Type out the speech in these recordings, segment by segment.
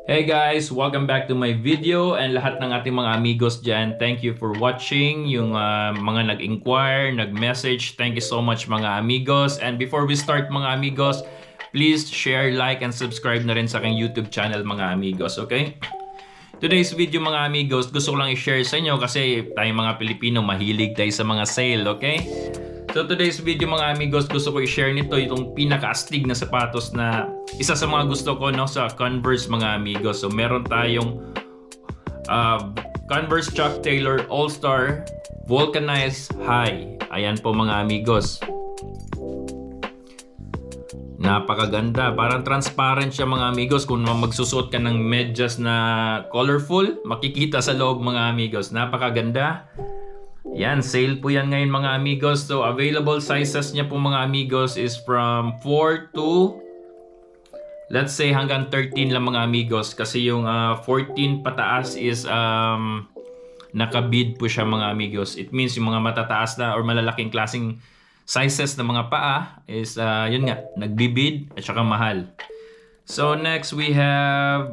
Hey guys, welcome back to my video and lahat ng ating mga amigos dyan. Thank you for watching. Yung mga nag-inquire, nag-message, thank you so much mga amigos. And before we start mga amigos, please share, like, and subscribe na rin sa aking YouTube channel mga amigos, okay? Today's video mga amigos, gusto ko lang i-share sa inyo kasi tayong mga Pilipino mahilig tayo sa mga sale, okay? So today's video mga amigos, gusto ko i-share nito itong pinaka-astig na sapatos na isa sa mga gusto ko no sa Converse mga amigos. So meron tayong Converse Chuck Taylor All-Star Vulcanized High. Ayan po mga amigos. Napakaganda. Parang transparent siya mga amigos. Kung magsusuot ka ng medyas na colorful, makikita sa loob mga amigos. Napakaganda. Yan, sale po yan ngayon mga amigos. So, available sizes niya po mga amigos is from 4 to, let's say, hanggang 13 lang mga amigos. Kasi yung 14 pataas is nakabid po siya mga amigos. It means yung mga matataas na or malalaking klaseng sizes ng mga paa is, yun nga, nagbibid at saka mahal. So, next we have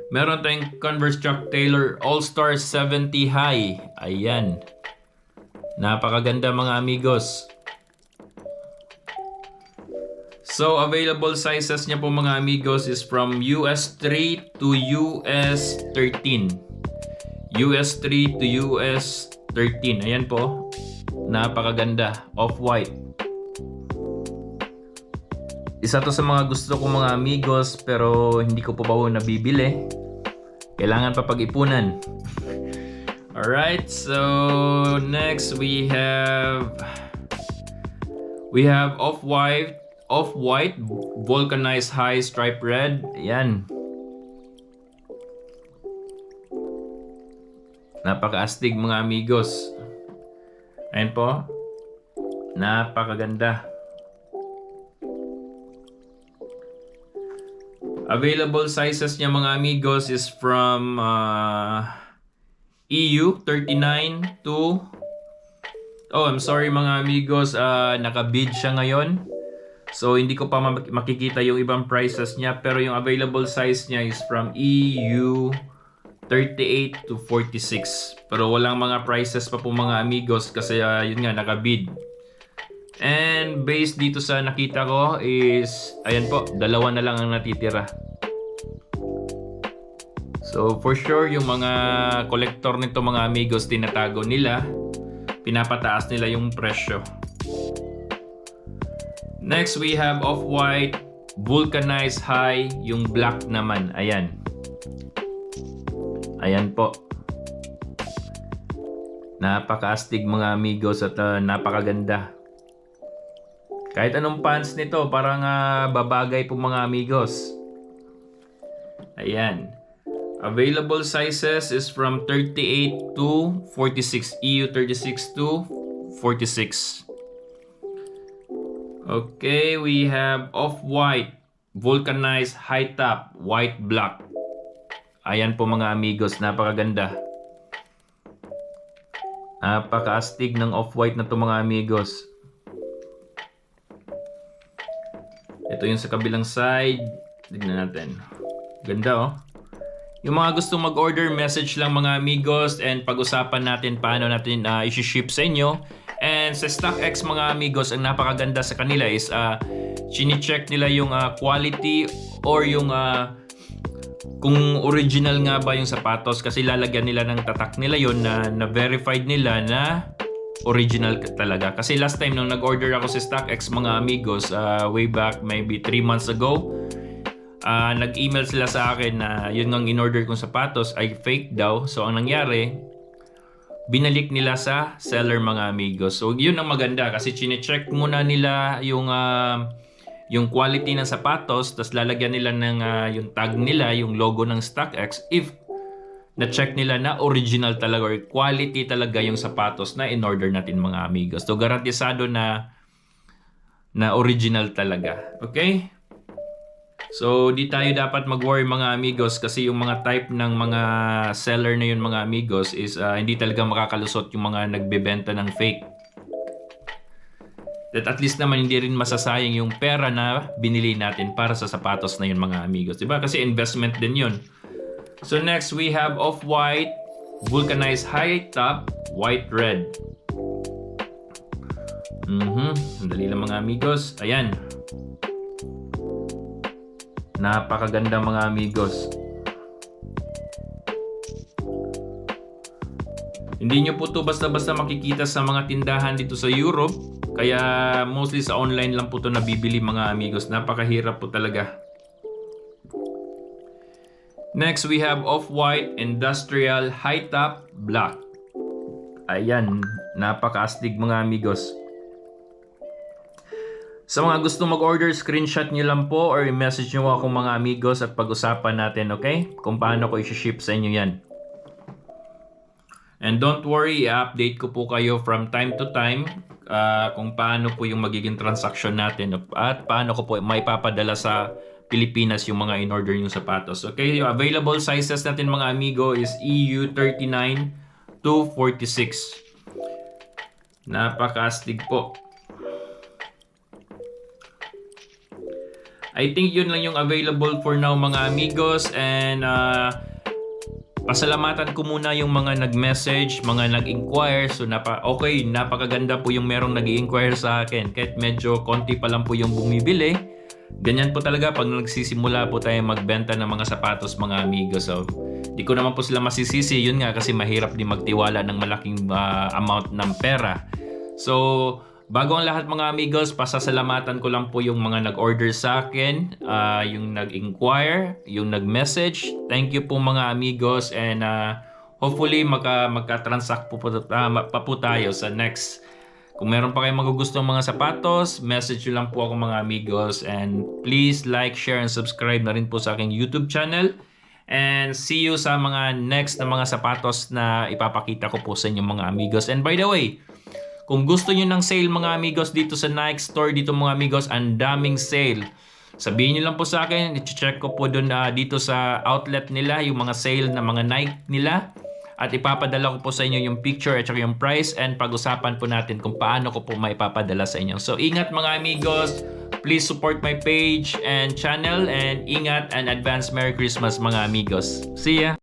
meron tayong Converse Chuck Taylor All-Star 70 High. Ayan. Napakaganda mga amigos. So, available sizes niya po mga amigos is from US 3 to US 13. US 3 to US 13. Ayan po. Napakaganda. Off-white. Isa to sa mga gusto ko mga amigos pero hindi ko pa po nabibili. Kailangan pa pag-ipunan. Alright, so next we have off-white vulcanized high stripe red. Ayan. Napaka-astig mga amigos. Ayan po. Napakaganda. Available sizes niya mga amigos is from EU 39 to I'm sorry mga amigos, naka-bid siya ngayon. So hindi ko pa makikita yung ibang prices niya pero yung available size niya is from EU 38 to 46. Pero walang mga prices pa po mga amigos kasi yun nga naka-bid. And based dito sa nakita ko is, ayan po, dalawa na lang ang natitira. So for sure, yung mga collector nito mga amigos, tinatago nila, pinapataas nila yung presyo. Next, we have off-white, vulcanized high, yung black naman. Ayan. Ayan po. Napaka-astig mga amigos at napakaganda. Kahit anong pants nito, parang babagay po mga amigos. Ayan. Available sizes is from 38 to 46. EU 36 to 46. Okay, we have off-white, vulcanized high top, white black. Ayan po mga amigos, napakaganda. Napaka-astig ng off-white na to mga amigos. Ito yung sa kabilang side. Tignan natin. Ganda oh. Yung mga gustong mag-order, message lang mga amigos and pag-usapan natin paano natin i-ship sa inyo. And sa StockX mga amigos, ang napakaganda sa kanila is chine-check nila yung quality or yung kung original nga ba yung sapatos kasi lalagyan nila ng tatak nila yon na verified nila na original talaga. Kasi last time nung nag-order ako sa StockX mga amigos, way back maybe 3 months ago, nag-email sila sa akin na yun ang in-order kong sapatos ay fake daw. So ang nangyari, binalik nila sa seller mga amigos. So yun ang maganda kasi chine-check muna nila yung quality ng sapatos, tapos lalagyan nila ng yung tag nila, yung logo ng StockX if na-check nila na original talaga or quality talaga yung sapatos na in-order natin mga amigos. So, garantisado na original talaga. Okay? So, di tayo dapat mag-worry mga amigos kasi yung mga type ng mga seller na yun mga amigos is hindi talaga makakalusot yung mga nagbebenta ng fake. That at least naman hindi rin masasayang yung pera na binili natin para sa sapatos na yun mga amigos. Diba? Kasi investment din yun. So next we have Off-White, vulcanized high top, white red. Sandali lang mga amigos. Ayan. Napakaganda mga amigos. Hindi nyo po ito basta-basta makikita sa mga tindahan dito sa Europe. Kaya mostly sa online lang po ito nabibili mga amigos. Napakahirap po talaga. Next we have Off-White industrial high top black. Ayan, napaka-astig mga amigos. Sa mga gusto mag-order, screenshot nyo lang po or i-message nyo ako mga amigos at pag-usapan natin, okay? Kung paano ko i-ship sa inyo yan. And don't worry, i-update ko po kayo from time to time kung paano po yung magiging transaction natin at paano ko po maipapadala sa Pilipinas yung mga in-order yung sapatos. Okay, yung available sizes natin mga amigo is EU 39 to 46. Napaka-astig po. I think yun lang yung available for now mga amigos, and pasalamatan ko muna yung mga nag-message, mga nag-inquire. So napakaganda po yung merong nag-inquire sa akin kahit medyo konti pa lang po yung bumibili. Ganyan po talaga pag nagsisimula po tayo magbenta ng mga sapatos mga amigos. So di ko naman po sila masisisi, yun nga kasi mahirap din magtiwala ng malaking amount ng pera. So bago ang lahat mga amigos, pasasalamatan ko lang po yung mga nag-order sa akin, yung nag-inquire, yung nag-message. Thank you po mga amigos, and hopefully magka-transact po pa po tayo sa next. Kung meron pa kayong magugustong mga sapatos, message nyo lang po ako mga amigos, and please like, share, and subscribe na rin po sa aking YouTube channel. And see you sa mga next na mga sapatos na ipapakita ko po sa inyo mga amigos. And by the way, kung gusto nyo ng sale mga amigos dito sa Nike Store, dito mga amigos, ang daming sale. Sabihin nyo lang po sa akin, i-check ko po dun dito sa outlet nila, yung mga sale na mga Nike nila. At ipapadala ko po sa inyo yung picture at saka yung price, and pag-usapan po natin kung paano ko po maipapadala sa inyo. So ingat mga amigos, please support my page and channel, and ingat and advance Merry Christmas mga amigos. See ya!